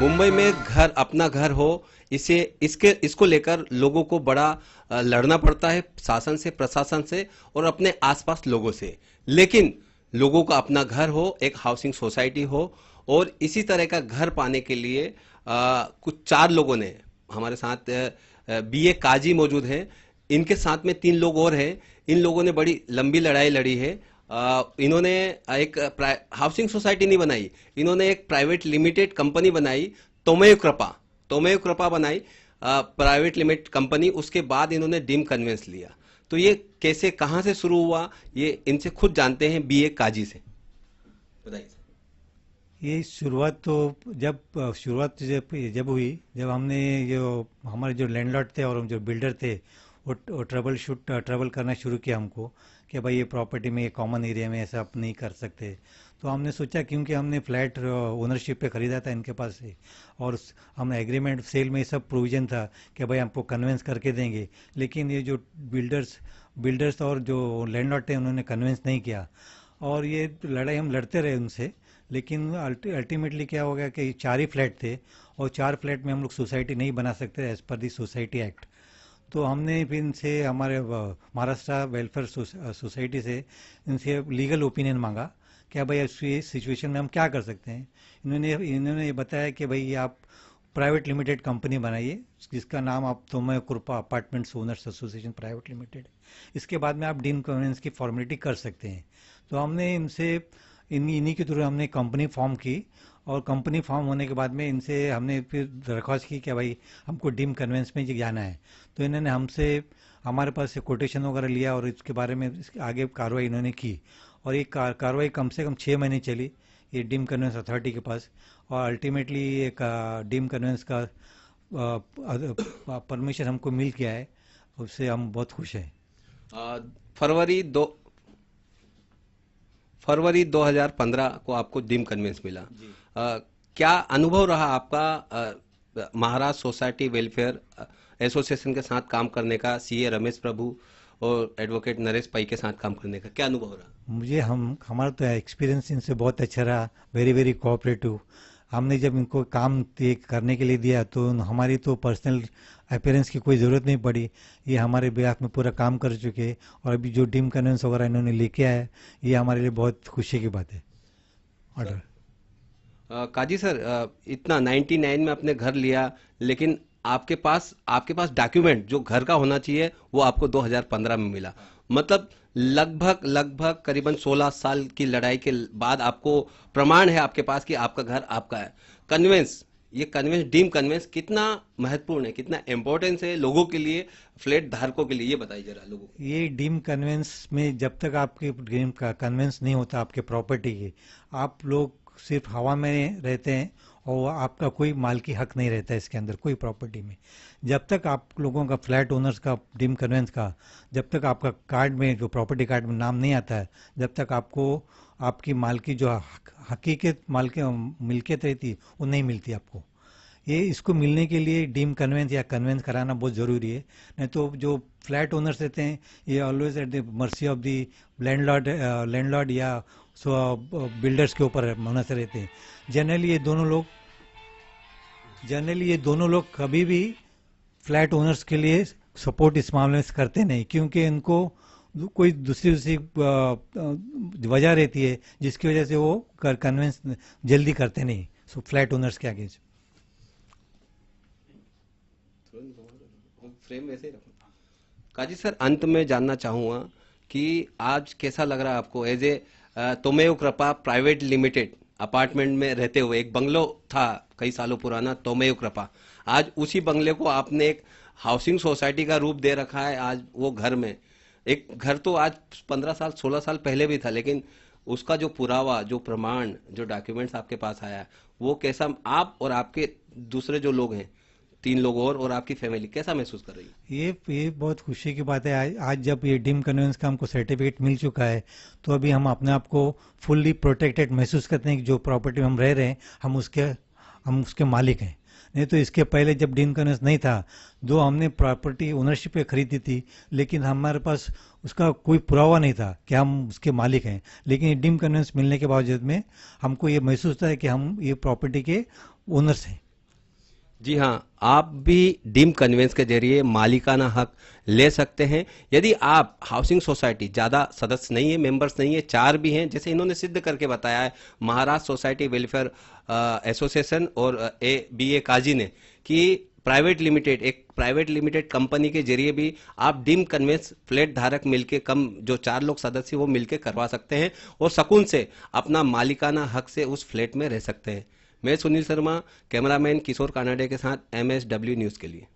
मुंबई में घर अपना घर हो, इसे इसको लेकर लोगों को बड़ा लड़ना पड़ता है, शासन से, प्रशासन से और अपने आसपास लोगों से। लेकिन लोगों का अपना घर हो, एक हाउसिंग सोसाइटी हो, और इसी तरह का घर पाने के लिए कुछ 4 लोगों ने हमारे साथ, बीए काजी मौजूद हैं, इनके साथ में 3 लोग और हैं। इन लोगों ने बड़ी लंबी लड़ाई लड़ी है। इन्होंने एक हाउसिंग सोसाइटी नहीं बनाई, इन्होंने एक प्राइवेट लिमिटेड कंपनी बनाई, तोमेव कृपा बनाई, प्राइवेट लिमिटेड कंपनी। उसके बाद इन्होंने डीम कन्वेंस लिया। तो ये कैसे, कहां से शुरू हुआ, ये इनसे खुद जानते हैं, बीए काजी से। बताइए। ये शुरुआत तो जब हुई, जब हमने जो हमारे जो लैंडलॉर्ड थे और जो बिल्डर थे, वो ट्रबल करना शुरू किया हमको कि भाई ये प्रॉपर्टी में, ये कॉमन एरिया में ऐसा आप नहीं कर सकते। तो हमने सोचा, क्योंकि हमने फ्लैट ओनरशिप पे ख़रीदा था इनके पास से, और हमने एग्रीमेंट सेल में सब प्रोविज़न था कि भाई हमको कन्वेंस करके देंगे। लेकिन ये जो बिल्डर्स और जो लैंडलॉर्ड थे, उन्होंने कन्वेंस नहीं किया, और ये लड़ाई हम लड़ते रहे उनसे। लेकिन अल्टीमेटली क्या हो गया कि 4 ही फ्लैट थे, और 4 फ्लैट में हम लोग सोसाइटी नहीं बना सकते as per the society act. तो हमने फिर इनसे, हमारे महाराष्ट्र वेलफेयर सोसाइटी से इनसे लीगल ओपिनियन मांगा कि भाई इस सिचुएशन में हम क्या कर सकते हैं। इन्होंने ये बताया कि भाई आप प्राइवेट लिमिटेड कंपनी बनाइए, जिसका नाम आप तोमय कृपा apartments owners association private limited. इसके बाद में आप डीम कन्वेंस की फॉर्मेलिटी कर सकते हैं। तो हमने इनसे इन्हीं के थ्रू हमने कंपनी फॉर्म की, और कंपनी फॉर्म होने के बाद में इनसे हमने फिर दरख्वास्त की कि भाई हमको डीम कन्वेंस में जाना है। तो इन्होंने हमसे, हमारे पास से कोटेशन वगैरह लिया, और इसके बारे में इसके आगे कार्रवाई इन्होंने की। और ये कार्रवाई कम से कम 6 महीने चली, ये डीम कन्वेंस अथॉरिटी के पास। और अल्टीमेटली एक डीम कन्वेंस का परमिशन हमको मिल गया है, उससे हम बहुत खुश हैं। फरवरी दो फरवरी 2015 को आपको डीम कन्वेंस मिला। क्या अनुभव रहा आपका महाराष्ट्र सोसाइटी वेलफेयर एसोसिएशन के साथ काम करने का, सीए रमेश प्रभु और एडवोकेट नरेश पै के साथ काम करने का क्या अनुभव रहा? मुझे हमारा तो एक्सपीरियंस इनसे बहुत अच्छा रहा, वेरी वेरी कोऑपरेटिव। हमने जब इनको काम करने के लिए दिया, तो हमारी तो पर्सनल अपीयरेंस की कोई ज़रूरत नहीं पड़ी। ये हमारे बिहाफ में पूरा काम कर चुके, और अभी जो डीम कन्वेंस वगैरह इन्होंने लेके आया, ये हमारे लिए बहुत खुशी की बात है। ऑर्डर। काजी सर, इतना 99 में आपने घर लिया, लेकिन आपके पास डॉक्यूमेंट जो घर का होना चाहिए वो आपको 2015 में मिला। मतलब लगभग करीबन 16 साल की लड़ाई के बाद आपको प्रमाण है आपके पास कि आपका घर आपका है। कन्वेंस, ये कन्वेंस, डीम कन्वेंस कितना महत्वपूर्ण है, कितना इंपॉर्टेंस है लोगों के लिए, फ्लैट धारकों के लिए, ये बताइए जरा लोगों को। ये डीम कन्वेंस में जब तक आपके डीम का कन्वेंस नहीं होता आपके प्रॉपर्टी की, आप लोग सिर्फ हवा में रहते हैं, और आपका कोई मालकी हक नहीं रहता है इसके अंदर कोई प्रॉपर्टी में। जब तक आप लोगों का फ्लैट ओनर्स का डीम कन्वेंस का, जब तक आपका कार्ड में, जो प्रॉपर्टी कार्ड में नाम नहीं आता है, जब तक आपको आपकी मालकी, जो हकीकत मालकी मिल्कियत रहती है, वो नहीं मिलती आपको। ये इसको मिलने के लिए डीम कन्वेंस या कन्वेंस कराना बहुत ज़रूरी है। नहीं तो जो फ्लैट ओनर्स रहते हैं, ये always at the mercy of the landlord या बिल्डर्स के ऊपर मुनहसर रहते हैं। जनरली ये दोनों लोग कभी भी फ्लैट ओनर्स के लिए सपोर्ट इस मामले में करते नहीं, क्योंकि इनको कोई दूसरी वजह रहती है जिसकी वजह से वो कन्वेंस जल्दी करते नहीं फ्लैट ओनर्स के आगे। फ्रेम वैसे ही रखो। काजी सर, अंत में जानना चाहूंगा कि आज कैसा लग रहा है आपको, एज ए तोमेव कृपा प्राइवेट लिमिटेड अपार्टमेंट में रहते हुए, एक बंगलो था कई सालों पुराना तोमेव कृपा, आज उसी बंगले को आपने एक हाउसिंग सोसाइटी का रूप दे रखा है। आज वो घर में, एक घर तो आज 15 साल 16 साल पहले भी था, लेकिन उसका जो पुरावा, जो प्रमाण, जो डॉक्यूमेंट्स आपके पास आया, वो कैसा, आप और आपके दूसरे जो लोग हैं, 3 लोग और आपकी फैमिली कैसा महसूस कर रही है? ये बहुत खुशी की बात है। आज जब ये डीम कन्वेंस का हमको सर्टिफिकेट मिल चुका है, तो अभी हम अपने आप को फुल्ली प्रोटेक्टेड महसूस करते हैं कि जो प्रॉपर्टी में हम रह रहे हैं, हम उसके मालिक हैं। नहीं तो इसके पहले जब डीम कन्वेंस नहीं था, दो हमने प्रॉपर्टी ओनरशिप पे खरीदी थी, लेकिन हमारे पास उसका कोई पुरावा नहीं था कि हम उसके मालिक हैं। लेकिन ये डीम कन्वेंस मिलने के बावजूद में हमको ये महसूस होता है कि हम ये प्रॉपर्टी के ओनर्स हैं। जी हाँ, आप भी डीम कन्वेंस के जरिए मालिकाना हक ले सकते हैं। यदि आप हाउसिंग सोसाइटी, ज़्यादा सदस्य नहीं है, मेंबर्स नहीं है, 4 भी हैं, जैसे इन्होंने सिद्ध करके बताया है महाराष्ट्र सोसाइटी वेलफेयर एसोसिएशन और ए बी ए काजी ने, कि प्राइवेट लिमिटेड कंपनी के जरिए भी आप डीम कन्वेंस फ्लैट धारक मिलके, कम जो 4 लोग सदस्य वो मिलके करवा सकते हैं और सुकून से अपना मालिकाना हक से उस फ्लैट में रह सकते हैं। मैं सुनील शर्मा, कैमरामैन किशोर कानाडे के साथ MSW न्यूज़ के लिए।